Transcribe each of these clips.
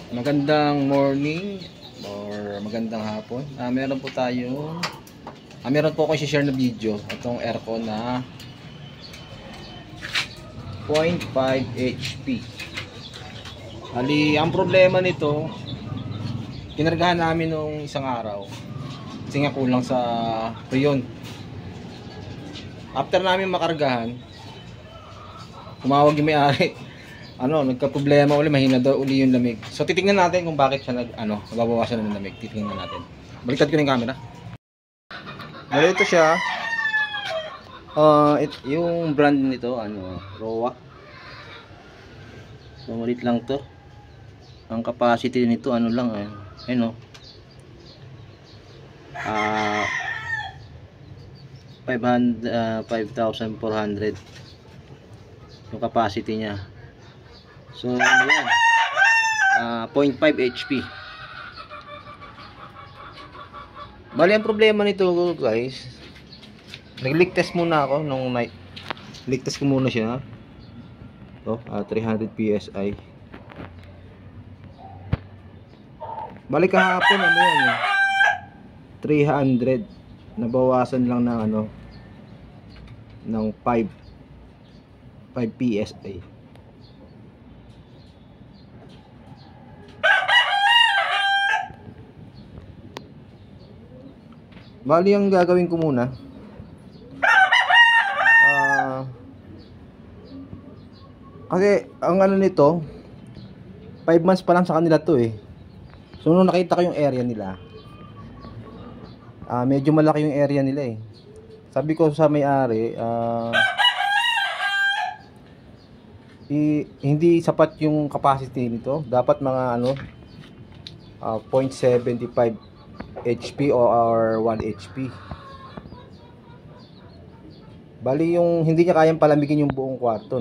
Magandang morning or magandang hapon. Meron po meron po ako i-share na video. Itong aircon na 0.5 HP. Ang problema nito, kinargahan namin nung isang araw. Kasi nga kulang sa freon. After namin makargahan, tumawag yung may-ari. Nagka-problema uli, mahina daw uli yung lamig. So titingnan natin kung bakit siya nababawasan ng lamig. Titingnan natin. Baliktad ko na yung camera. Ito siya. Yung brand nito, Rowa. So malit lang to. Ang capacity nito, lang, ayun, 5,400 yung capacity niya. So yan, 0.5 HP. Bali ang problema nito guys, nag-leak test muna ako nung night. Leak test ko muna siya. 300 PSI. Bali kahapon yan, 300. Nabawasan lang ng ng 5 PSI. Bali ang gagawin ko muna, kasi ang nito 5 months pa lang sa kanila to So nung nakita ko yung area nila, medyo malaki yung area nila Sabi ko sa may-ari, hindi sapat yung capacity nito. Dapat mga 0.75 HP or 1 HP. Bali yung hindi niya kayang palamigin yung buong kwarto,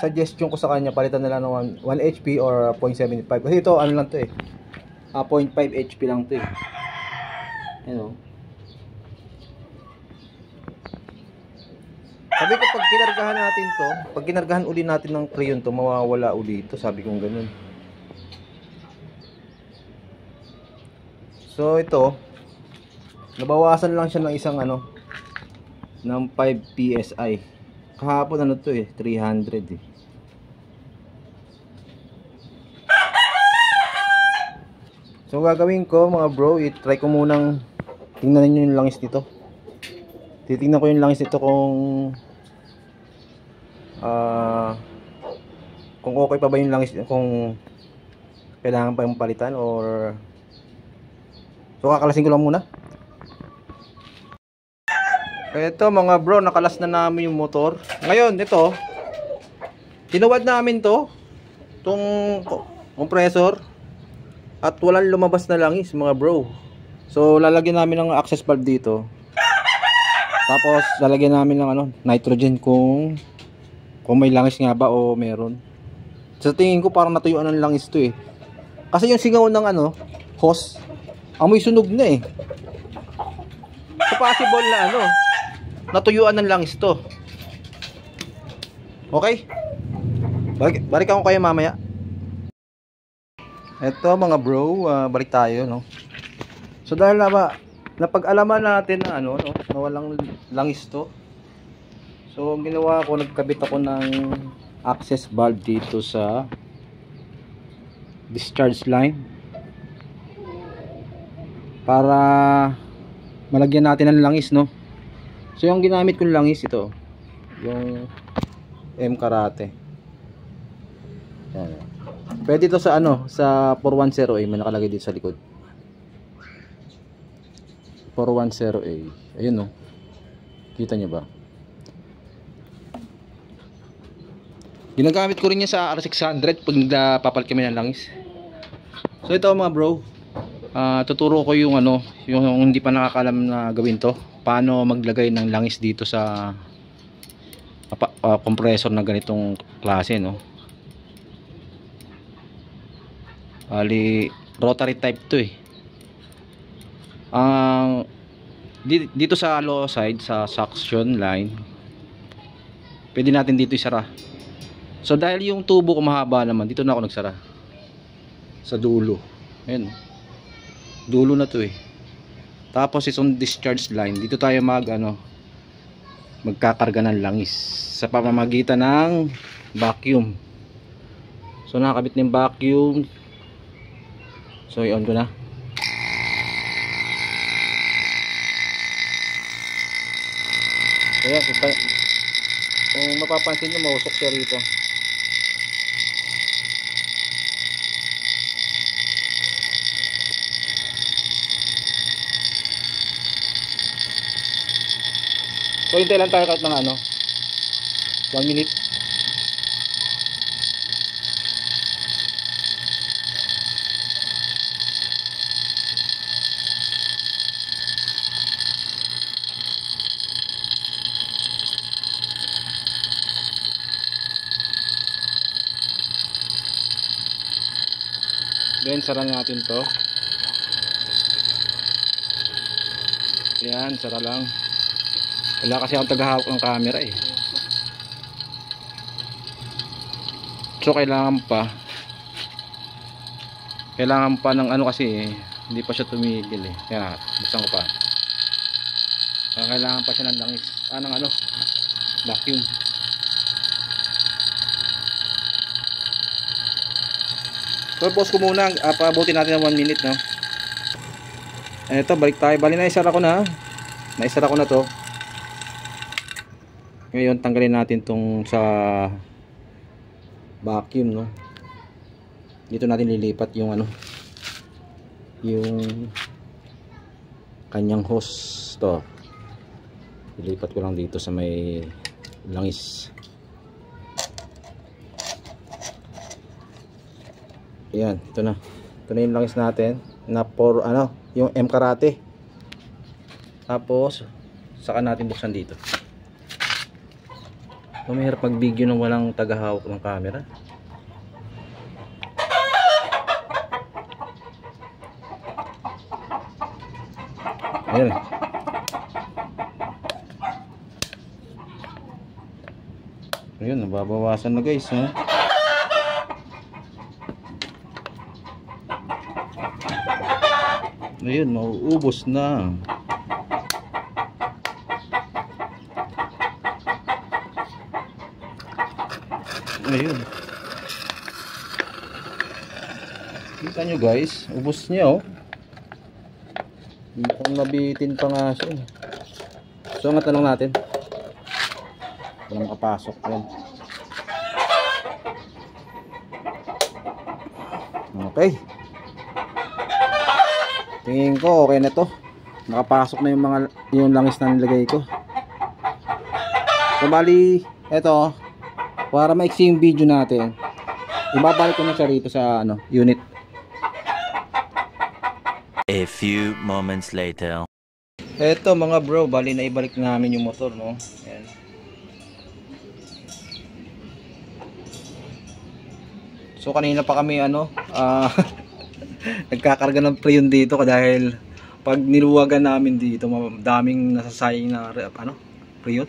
Suggestion ko sa kanya, palitan na lang ng 1 HP or 0.75. Kasi ito lang to 0.5 HP lang to Sabi ko pag kinargahan uli natin ng freon to, mawawala uli ito, sabi kong ganun. So ito, nabawasan lang siya ng isang ng 5 PSI. Kahapon 300 So gagawin ko mga bro, i-try ko munang tingnan niyo yung langis nito. Titingnan ko yung langis nito kung okay pa ba yung langis, kung kailangan pa yung palitan or so kakalasin ko lang muna. Ito mga bro, nakalas na namin yung motor. Ngayon ito, tinuwad namin itong compressor at walang lumabas na langis mga bro. So lalagyan namin ng access valve dito. Tapos lalagyan namin ng nitrogen kung may langis nga ba o meron. Sa tingin ko parang natuyuan ng langis to Kasi yung singaw ng hose, amoy sunog na So possible na natuyuan ng langis to. Okay? Balik ako kayo mamaya. Eto mga bro, balik tayo So dahil napag-alaman natin na na walang langis to. So ang ginawa ko, nagkabit ako ng access valve dito sa discharge line para malagyan natin ng langis So yung ginamit kong langis ito, yung M Karate. Yan. Pwede ito sa sa 410A, may nakalagay dito sa likod. 410A. Ayun Kita niyo ba? Ginagamit ko rin niya sa R600 pag nagpapalit kami ng langis. So ito mga bro, tuturo ko yung yung hindi pa nakakalam na gawin to. Paano maglagay ng langis dito sa compressor na ganitong klase Ali rotary type to dito sa low side sa suction line, pwede natin dito isara So dahil yung tubo ko mahaba naman, dito na ako nagsara. Sa dulo. Ayun. Dulo na to eh. Tapos itong discharge line, dito tayo magkakarga ng langis sa pamamagitan ng vacuum. So nakakabit na yung vacuum. So i-on ko na. Ayan, kung mapapansin nyo, mausok siya rito. So hintay lang tayo kahit ng 1 minute. Then sara natin to. Ayan, sara lang. Wala kasi akong tagahawak ng camera eh. So kailangan pa ng kasi eh. Hindi pa siya tumigil eh. Kaya buksan ko pa. Kailangan pa siya ng langis. Ng vacuum. So pause ko muna. Paabutin natin ng 1 minute, no. Eto, balik tayo. Bali, naisara ko na. Naisara ko na to. Ngayon tanggalin natin tong sa vacuum, no. Dito natin lilipat yung yung kanyang hose to. Lilipat ko lang dito sa may langis. Ayan, ito na. Ito na yung langis natin na for yung M Karate. Tapos saka natin buksan dito. Mahirap mag-video nang walang tagahawak ng camera. Ayan. Ayun, nababawasan na guys, ha? Ayun, mauubos na. Ayun. Kita nyo guys, ubos niya mukhang nabitin pa nga siya. So ang tanong natin, walang makapasok yan. Okay, tingin ko okay na to. Nakapasok na yung langis na nilagay ko. So bali, eto, para maiksi yung video natin, ibabalik ko na siya rito sa unit. A few moments later. Eto mga bro, bali na ibalik namin yung motor, no. Ayan. So kanina pa kami nagkakarga ng preyon dito dahil pag niluwagan namin dito, daming nasasayang na preyon.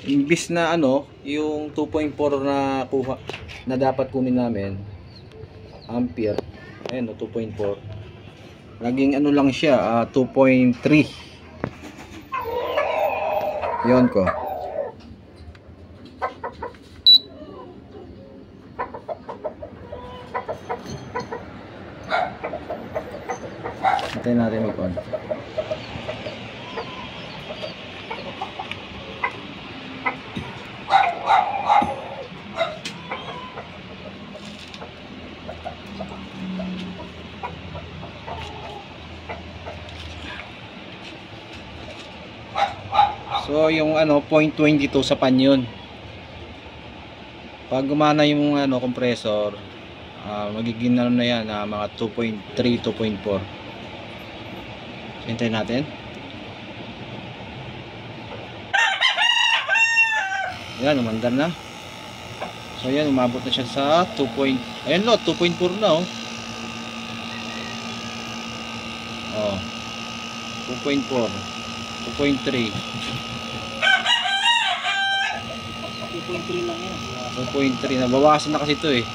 Imbis na yung 2.4 na kuha na dapat kunin namin ampere, ayun 2.4, naging lang siya 2.3. yon ko. Hintayin natin mag-on. So yung 0.22 sa panyon. Pag gumana yung compressor, magiging na yan mga 2.3, 2.4. Hintayin natin. Yan, umandar na. So yan, umabot na siya sa 2. Ayun 2.4 na 2.4, 2.3. 2.3 lang yan. 2.3, nabawasan na kasi ito eh.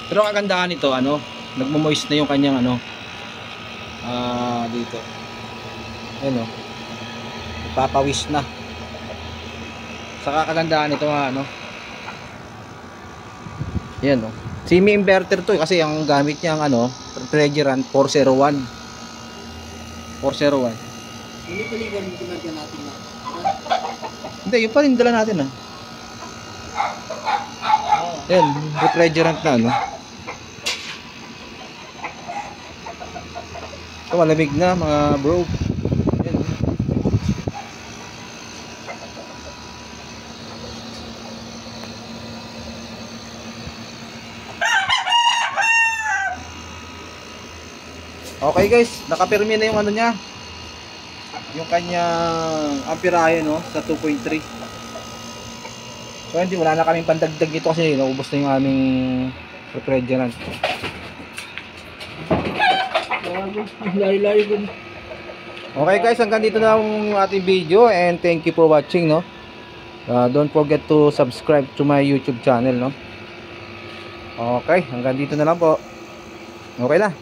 Pero ang kagandahan nito, ano, nagmo-moist na yung kanyang ano, dito. Ayun oh. Papawis na. Saka kagandahan nito ano. Yan oh. Semi-inverter to kasi ang gamit niya ang ano, refrigerant 401. 401. Pili-piligan mo tinagyan natin na. Hindi, yung pa rin dala natin ah. Yan, refrigerant na ano. Ito malamig na mga bro. Yan. Okay guys, nakapirmi na yung ano niya. Yung kanyang amperahe no sa 2.3. So hindi, wala na kaming pandagdag dito kasi naubos na yung aming refrigerant. Layo-layo ko. Okay guys, hanggang dito na ang ating video and thank you for watching no. Don't forget to subscribe to my YouTube channel no. Okay, hanggang dito na lang po. Okay na.